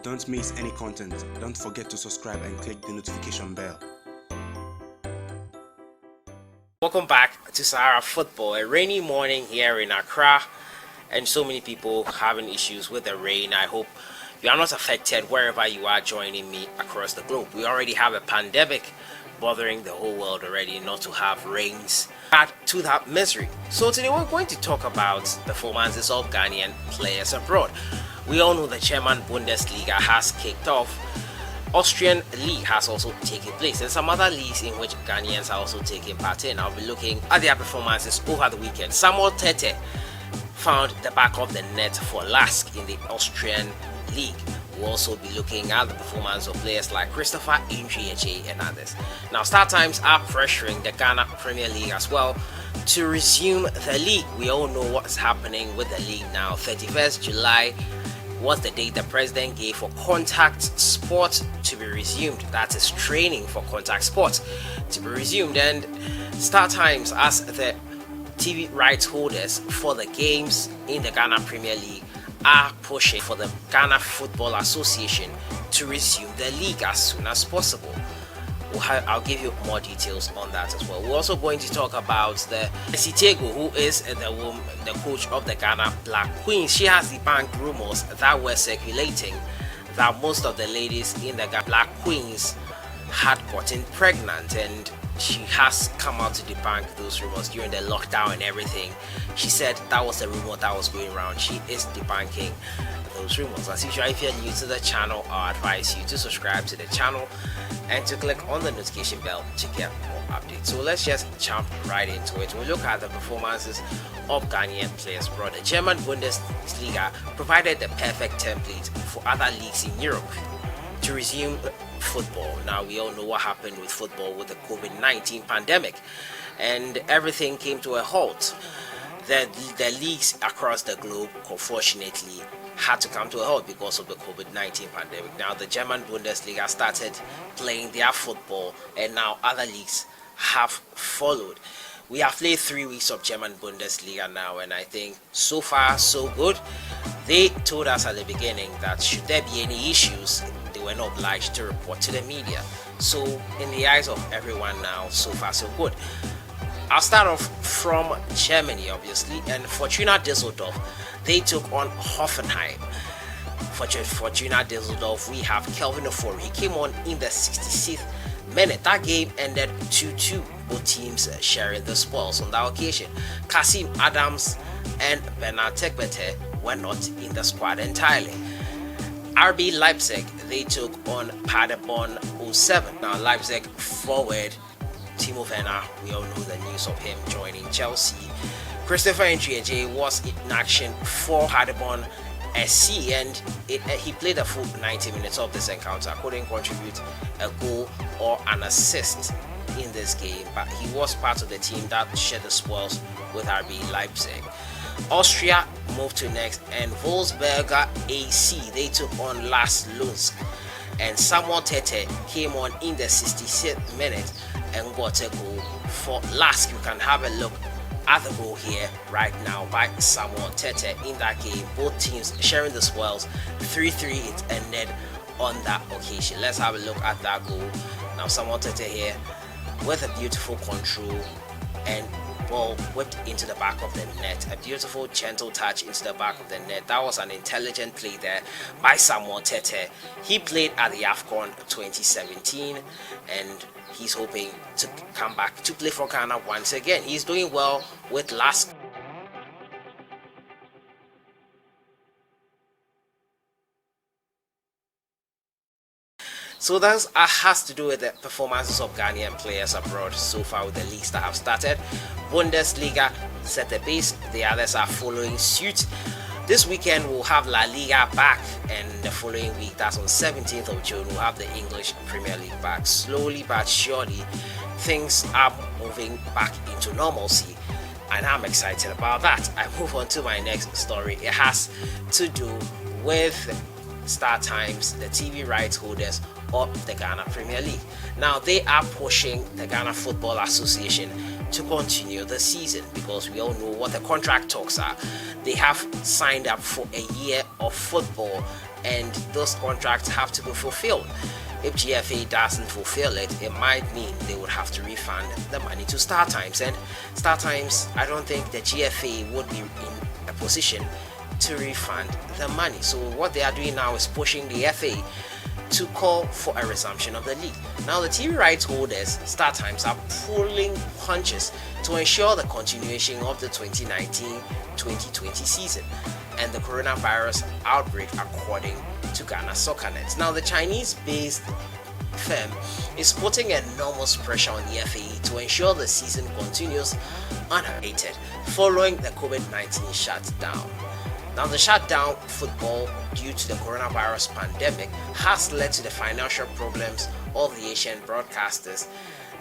Don't miss any content. Don't forget to subscribe and click the notification bell. Welcome back to Sahara Football. A rainy morning here in Accra, and so many people having issues with the rain. I hope you are not affected wherever you are joining me across the globe. We already have a pandemic bothering the whole world already, not to have rains add to that misery. So today we're going to talk about performances of Ghanaian players abroad. We all know the German Bundesliga has kicked off. Austrian league has also taken place, and some other leagues in which Ghanaians are also taking part in. I'll be looking at their performances over the weekend. Tetteh found the back of the net for Lask in the Austrian league. We'll also be looking at the performance of players like Christopher Intriache and others. Now, Startimes are pressuring the Ghana Premier League as well to resume the league. We all know what's happening with the league now. 31st July was the date the president gave for contact sport to be resumed. That is training for contact sport to be resumed. And Startimes, as the TV rights holders for the games in the Ghana Premier League, are pushing for the Ghana Football Association to resume the league as soon as possible. I'll give you more details on that as well. We're also going to talk about the Tagoe, who is the coach of the Ghana Black Queens. She has debunked rumors that were circulating that most of the ladies in the Ghana Black Queens had gotten pregnant, and she has come out to debunk those rumors during the lockdown and everything. She said that was a rumor that was going around. She is debunking those rumors. As usual, if you're new to the channel, I advise you to subscribe to the channel and to click on the notification bell to get more updates. So let's just jump right into it. We'll look at the performances of Ghanaian players abroad. The German Bundesliga provided the perfect template for other leagues in Europe to resume football. Now, we all know what happened with football with the COVID-19 pandemic, and everything came to a halt. The leagues across the globe, unfortunately, had to come to a halt because of the COVID-19 pandemic. Now, the German Bundesliga started playing their football, and now other leagues have followed. We have played 3 weeks of German Bundesliga now, and I think so far so good. They told us at the beginning that should there be any issues, they were not obliged to report to the media. So in the eyes of everyone now, so far so good. I'll start off from Germany, obviously, and Fortuna Düsseldorf, they took on Hoffenheim. For Fortuna Düsseldorf, we have Kelvin Ofori. He came on in the 66th minute. That game ended 2-2, both teams sharing the spoils on that occasion. Kasim Adams and Bernard Tetteh were not in the squad entirely. RB Leipzig, they took on Paderborn 07. Now, Leipzig forward Timo Werner, we all know the news of him joining Chelsea. Christopher Intriache was in action for Paderborn SC, and he played a full 90 minutes of this encounter. Couldn't contribute a goal or an assist in this game, but he was part of the team that shared the spoils with RB Leipzig. Austria moved to next, and Wolfsberger AC, they took on Lask, and Tetteh came on in the 66th minute and got a goal for Lask. You can have a look at the goal here right now by Tetteh in that game. Both teams sharing the spoils. 3-3 it ended on that occasion. Let's have a look at that goal. Now, Tetteh here with a beautiful control and ball whipped into the back of the net. A beautiful gentle touch into the back of the net. That was an intelligent play there by Tetteh. He played at the AFCON 2017, and he's hoping to come back to play for Ghana once again. He's doing well with Lask. So that has to do with the performances of Ghanaian players abroad so far with the leagues that have started. Bundesliga set the pace, the others are following suit. This weekend we'll have La Liga back, and the following week, that's on 17th of June, we'll have the English Premier League back. Slowly but surely, things are moving back into normalcy, and I'm excited about that. I move on to my next story. It has to do with Startimes, the TV rights holders of the Ghana Premier League. Now, they are pushing the Ghana Football Association to continue the season because we all know what the contract talks are. They have signed up for a year of football, and those contracts have to be fulfilled. If GFA doesn't fulfill it, it might mean they would have to refund the money to Startimes. And Startimes, I don't think the GFA would be in a position to refund the money. So what they are doing now is pushing the FA to call for a resumption of the league. Now the TV rights holders, Startimes, are pulling punches to ensure the continuation of the 2019-2020 season and the coronavirus outbreak, according to Ghana SoccerNet. Now the Chinese-based firm is putting enormous pressure on the FA to ensure the season continues unabated following the COVID-19 shutdown. Now the shutdown football due to the coronavirus pandemic has led to the financial problems of the Asian broadcasters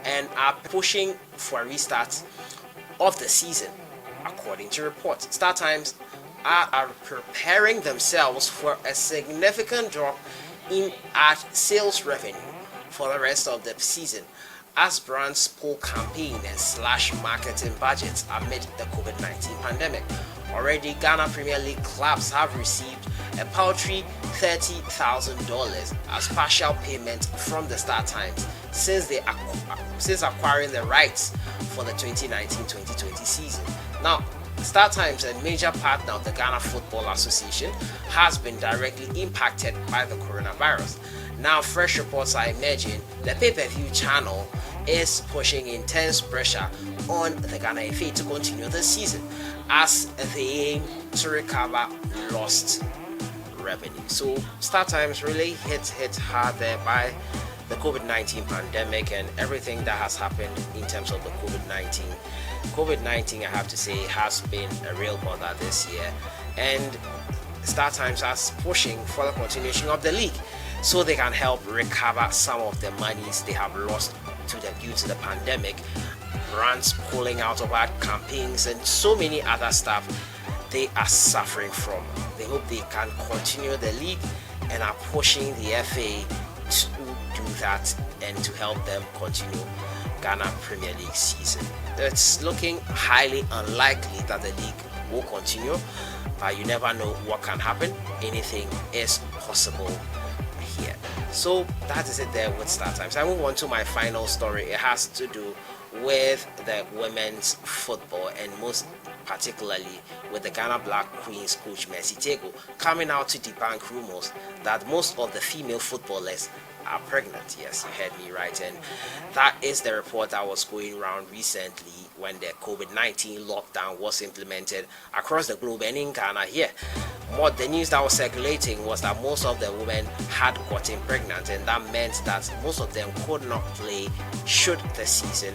and are pushing for a restart of the season, according to reports. Startimes are preparing themselves for a significant drop in ad sales revenue for the rest of the season as brands pull campaign and slash marketing budgets amid the COVID-19 pandemic. Already, Ghana Premier League clubs have received a paltry $30,000 as partial payment from the Startimes since acquiring the rights for the 2019-2020 season. Now, Startimes, a major partner of the Ghana Football Association, has been directly impacted by the coronavirus. Now, fresh reports are emerging. The pay-per-view channel is pushing intense pressure on the Ghana FA to continue the season as they aim to recover lost revenue. So, Startimes really hit hard there by the COVID-19 pandemic and everything that has happened in terms of the COVID-19. COVID-19, I have to say, has been a real bother this year, and Startimes is pushing for the continuation of the league so they can help recover some of the monies they have lost due to the pandemic, brands pulling out of ad campaigns, and so many other stuff they are suffering from. They hope they can continue the league and are pushing the FA to do that and to help them continue Ghana Premier League season. It's looking highly unlikely that the league will continue, but you never know what can happen. Anything is possible here. So that is it there with Startimes. I move on to my final story. It has to do with the women's football and most particularly with the Ghana Black Queens coach Mercy Tagoe coming out to debunk rumors that most of the female footballers are pregnant. Yes, you heard me right, and that is the report that was going around recently when the COVID-19 lockdown was implemented across the globe and in Ghana here. What the news that was circulating was that most of the women had gotten pregnant, and that meant that most of them could not play should the season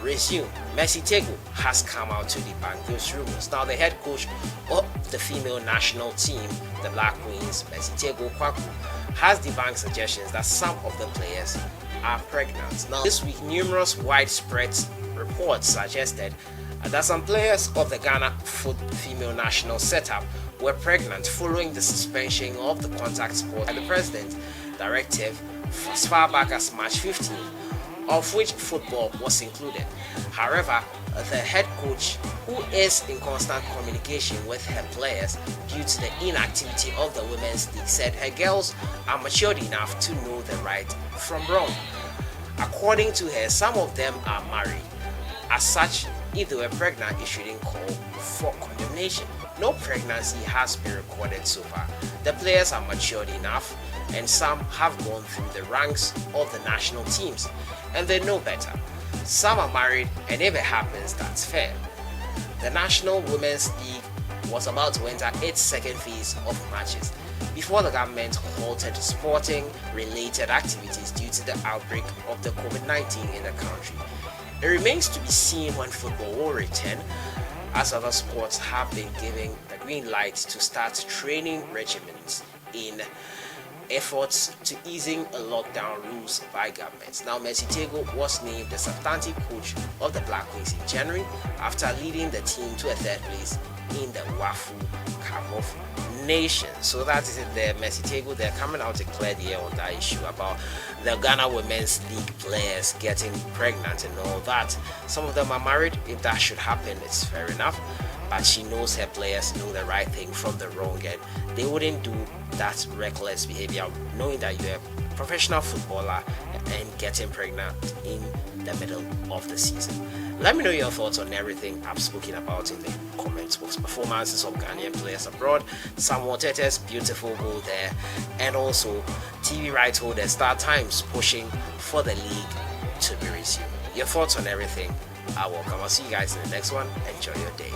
resume. Mercy Tagoe has come out to debunk those rumors. Now, the head coach of the female national team, the Black Queens, Mercy Tagoe Kwaku, has debunked suggestions that some of the players are pregnant. Now, this week, numerous widespread reports suggested that some players of the Ghana female national setup were pregnant following the suspension of the contact sport by the president directive as far back as March 15, of which football was included. However, the head coach, who is in constant communication with her players due to the inactivity of the women's league, said her girls are matured enough to know the right from wrong. According to her, some of them are married. As such, if they were pregnant, it shouldn't call for condemnation. No pregnancy has been recorded so far. The players are matured enough, and some have gone through the ranks of the national teams, and they know better. Some are married, and if it happens, that's fair. The National Women's League was about to enter its second phase of matches before the government halted sporting-related activities due to the outbreak of the COVID-19 in the country. It remains to be seen when football will return, as other sports have been giving the green light to start training regimens in efforts to easing lockdown rules by governments. Now, Mercy Tagoe was named the substantive coach of the Black Queens in January after leading the team to a third place in the WAFU Cup of Nations. So that is it there. Mercy Tagoe, they're coming out to clear the air on that issue about the Ghana Women's League players getting pregnant and all that. Some of them are married. If that should happen, it's fair enough. But she knows her players know the right thing from the wrong, and they wouldn't do that reckless behavior, knowing that you're a professional footballer and getting pregnant in the middle of the season. Let me know your thoughts on everything I've spoken about in the comments box. Performances of Ghanaian players abroad, Samuel Tetteh's beautiful goal there, and also TV rights holder Startimes pushing for the league to be resumed. Your thoughts on everything are welcome. I'll see you guys in the next one. Enjoy your day.